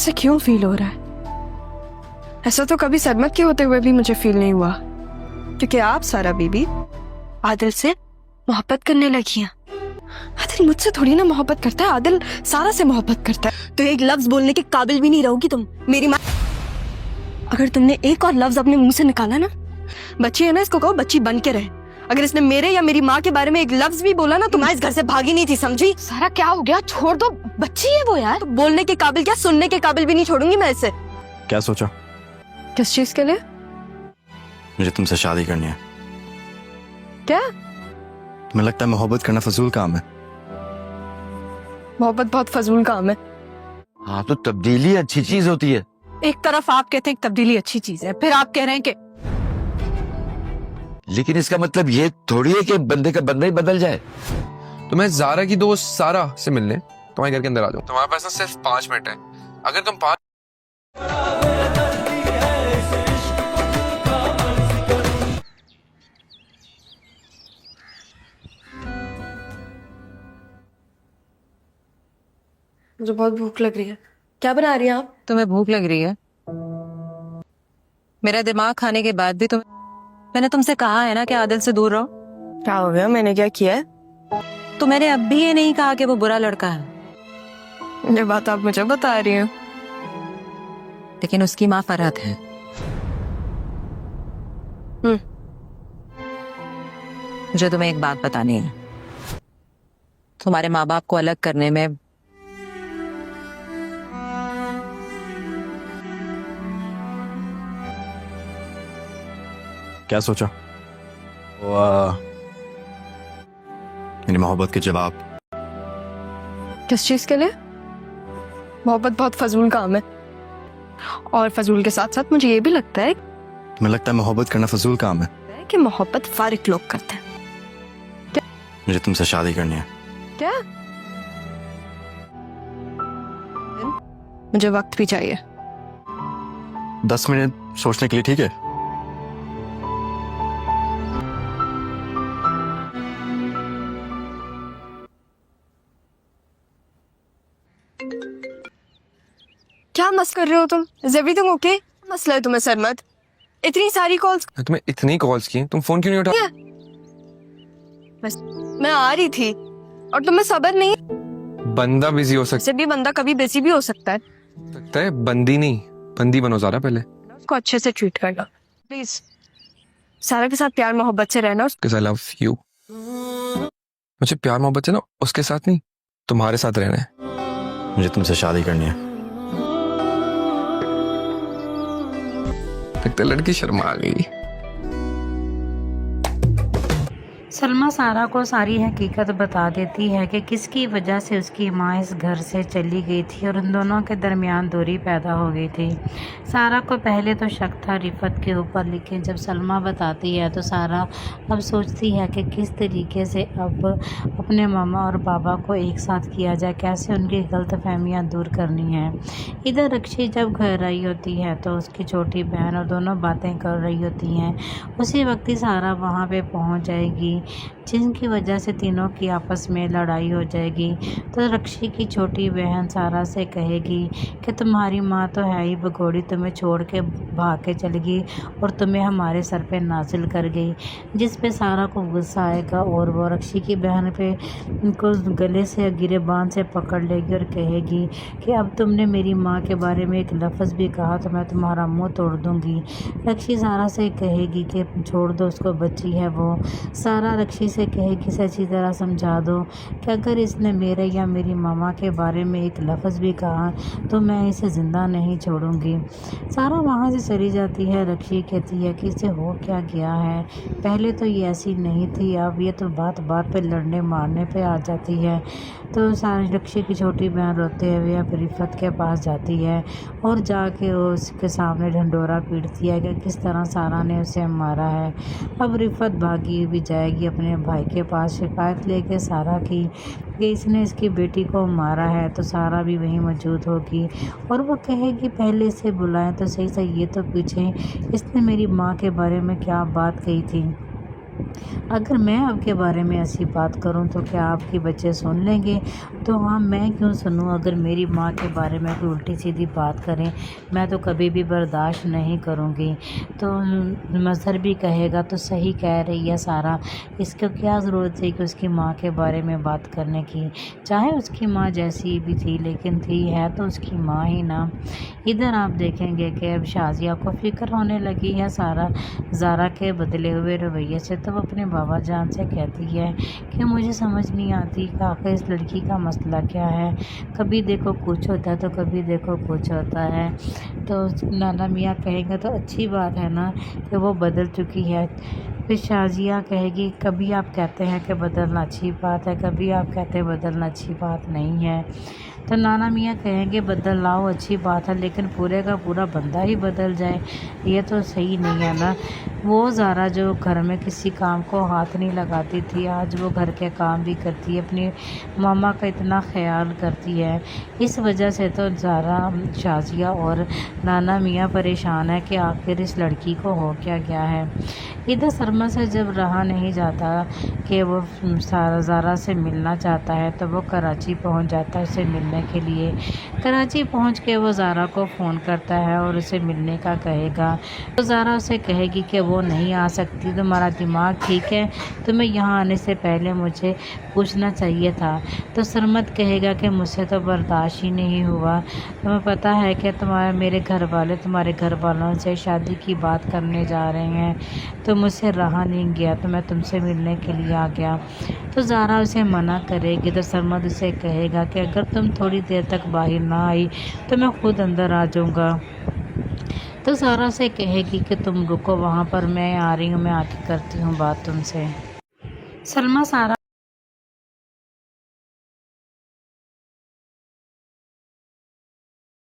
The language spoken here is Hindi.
ऐसा क्यों फील हो रहा है? ऐसा तो कभी सरमत के होते हुए भी मुझे फील नहीं हुआ, क्योंकि आप सारा बीबी आदिल से मोहब्बत करने लगी हैं। आदिल मुझसे थोड़ी ना मोहब्बत करता है, आदिल सारा से मोहब्बत करता है। तो एक लफ्ज बोलने के काबिल भी नहीं रहोगी तुम, मेरी माँ। अगर तुमने एक और लफ्ज अपने मुंह से निकाला ना, बच्ची है ना, इसको कहो बच्ची बन के रहे। अगर इसने मेरे या मेरी माँ के बारे में एक लफ्ज भी बोला ना, तो मैं इस घर से भागी नहीं थी, समझी? सारा क्या हो गया? छोड़ दो, बच्ची है वो यार। तो बोलने के काबिल क्या, सुनने के काबिल भी नहीं छोड़ूंगी मैं इसे। क्या सोचा? किस चीज के लिए? मुझे तुमसे शादी करनी है। क्या? तुम्हें लगता है मोहब्बत करना फजूल काम है? मोहब्बत बहुत फजूल काम है। हाँ तो तब्दीली अच्छी चीज होती है। एक तरफ आप कहते हैं तब्दीली अच्छी चीज है, फिर आप कह रहे हैं कि लेकिन इसका मतलब ये थोड़ी है कि बंदे का बंदा ही बदल जाए। तो मैं जारा की दोस्त सारा से मिलने तुम्हारे घर के अंदर आ जाऊं। तुम्हारे पास ना सिर्फ 5 मिनट है। अगर तुम 5 मुझे बहुत भूख लग रही है। क्या बना रही हैं आप? तुम्हें भूख लग रही है? मेरा दिमाग खाने के बाद भी मैंने तुमसे कहा है ना कि आदिल से दूर रहो। क्या हो गया? मैंने क्या किया है? तो मैंने अब भी ये नहीं कहा कि वो बुरा लड़का है। ये बात आप मुझे बता रही हैं। लेकिन उसकी माँ फरहत है। मुझे तुम्हें एक बात बतानी है। तुम्हारे माँ बाप को अलग करने में क्या सोचा? मेरी मोहब्बत के जवाब। किस चीज के लिए? मोहब्बत बहुत फजूल काम है, और फजूल के साथ साथ मुझे ये भी लगता है तुम्हें लगता है मोहब्बत करना फजूल काम है? कि मोहब्बत फारिक लोग करते हैं। मुझे तुमसे शादी करनी है। क्या? मुझे वक्त भी चाहिए। 10 मिनट सोचने के लिए ठीक है? क्या मस कर रहे हो तुम? Is everything okay? मसला है तुम्हें सरमत? इतनी सारी कॉल्स। तुम्हें इतनी कॉल्स की, तुम फोन क्यों नहीं उठा? बस मैं आ रही थी और तुम्हें सब्र नहीं? बंदा बिजी हो वैसे भी बंदा कभी बिजी भी हो सकता सकता है। बंदी नहीं, बंदी बनो ज़रा पहले। उसको अच्छे से ट्रीट करना प्लीज। सारा के साथ प्यार मोहब्बत से रहना। Because I love you। मुझे प्यार मोहब्बत से ना उसके साथ नहीं, तुम्हारे साथ रहना है। मुझे तुमसे शादी करनी है। लगता है लड़की शर्मा गई। सलमा सारा को सारी हकीकत बता देती है कि किसकी वजह से उसकी माँ इस घर से चली गई थी और उन दोनों के दरमियान दूरी पैदा हो गई थी। सारा को पहले तो शक था रिफत के ऊपर, लेकिन जब सलमा बताती है तो सारा अब सोचती है कि किस तरीके से अब अपने मामा और बाबा को एक साथ किया जाए, कैसे उनकी गलतफहमियाँ दूर करनी है। इधर रक्षी जब घर आई होती है तो उसकी छोटी बहन और दोनों बातें कर रही होती हैं। उसी वक्त ही सारा वहाँ पे पहुँच जाएगी, जिनकी वजह से तीनों की आपस में लड़ाई हो जाएगी। तो रक्षी की छोटी बहन सारा से कहेगी कि तुम्हारी माँ तो है ही भगोड़ी, तुम्हें छोड़ के भाग के चली गई और तुम्हें हमारे सर पे नाजिल कर गई। जिस पे सारा को गुस्सा आएगा और वो रक्षी की बहन पे उनको गले से गिरेबान से पकड़ लेगी और कहेगी कि अब तुमने मेरी माँ के बारे में एक लफ्ज़ भी कहा तो मैं तुम्हारा मुँह तोड़ दूँगी। रक्षी सारा से कहेगी कि छोड़ दो उसको, बच्ची है वो। सारा रक्षी से कहेगी इसे अच्छी तरह समझा दो कि अगर इसने मेरे या मेरी मामा के बारे में एक लफ्ज़ भी कहा तो मैं इसे ज़िंदा नहीं छोड़ूंगी। सारा वहाँ से चली जाती है। रक्षी कहती है कि इसे हो क्या गया है, पहले तो ये ऐसी नहीं थी, अब ये तो बात बात पे लड़ने मारने पे आ जाती है। तो सारी रक्षी की छोटी बहन रोते हुए अब रिफत के पास जाती है और जाके वो उसके सामने ढंडोरा पीटती है कि किस तरह सारा ने उसे मारा है। अब रिफत भागी भी जाएगी अपने भाई के पास शिकायत लेके सारा की कि इसने इसकी बेटी को मारा है। तो सारा भी वहीं मौजूद होगी और वो कहेगी पहले इसे बुलाएं तो सही, ये तो पीछे इसने मेरी माँ के बारे में क्या बात कही थी। अगर मैं आपके बारे में ऐसी बात करूं तो क्या आपके बच्चे सुन लेंगे? तो हाँ, मैं क्यों सुनूं? अगर मेरी माँ के बारे में कोई उल्टी सीधी बात करें, मैं तो कभी भी बर्दाश्त नहीं करूंगी। तो मज़हर भी कहेगा तो सही कह रही है सारा, इसको क्या ज़रूरत है कि उसकी माँ के बारे में बात करने की। चाहे उसकी माँ जैसी भी थी, लेकिन थी है तो उसकी माँ ही ना। इधर आप देखेंगे कि अब शाजिया को फ़िक्र होने लगी है ज़ारा के बदले हुए रवैये से। तो वो अपने बाबा जान से कहती है कि मुझे समझ नहीं आती कि आखिर इस लड़की का मसला क्या है। कभी देखो कुछ होता है तो कभी देखो कुछ होता है। तो नाना मियाँ कहेंगे तो अच्छी बात है ना कि वो बदल चुकी है। फिर शाजिया कहेगी कभी आप कहते हैं कि बदलना अच्छी बात है, कभी आप कहते हैं बदलना अच्छी बात नहीं है। तो नाना मियाँ कहेंगे बदल लाओ अच्छी बात है, लेकिन पूरे का पूरा बंदा ही बदल जाए ये तो सही नहीं है ना। वो ज़ारा जो घर में किसी काम को हाथ नहीं लगाती थी, आज वो घर के काम भी करती है, अपनी मामा का इतना ख्याल करती है। इस वजह से तो ज़ारा, शाजिया और नाना मियाँ परेशान है कि आखिर इस लड़की को हो क्या गया है। इधर सरमा से जब रहा नहीं जाता कि वो ज़ारा से मिलना चाहता है तो वो कराची पहुंच जाता है उसे मिलने के लिए। कराची पहुंच के वो ज़ारा को फ़ोन करता है और उसे मिलने का कहेगा। तो ज़ारा उसे कहेगी कि वो नहीं आ सकती, तुम्हारा दिमाग ठीक है, तुम्हें यहाँ आने से पहले मुझे पूछना चाहिए था। तो सरमत कहेगा कि मुझसे तो बर्दाश्त ही नहीं हुआ, तुम्हें पता है कि मेरे घर वाले तुम्हारे घर वालों से शादी की बात करने जा रहे हैं, तो मुझसे रहा नहीं गया, तो मैं तुमसे मिलने के लिए आ गया। तो ज़ारा उसे मना करेगी तो सरमत उसे कहेगा कि अगर तुम थोड़ी देर तक बाहर ना आई तो मैं खुद अंदर आ जाऊँगा। तो ज़ारा से कहेगी कि तुम रुको वहाँ पर, मैं आ रही हूँ, मैं आके करती हूँ बात तुमसे। सलमा सारा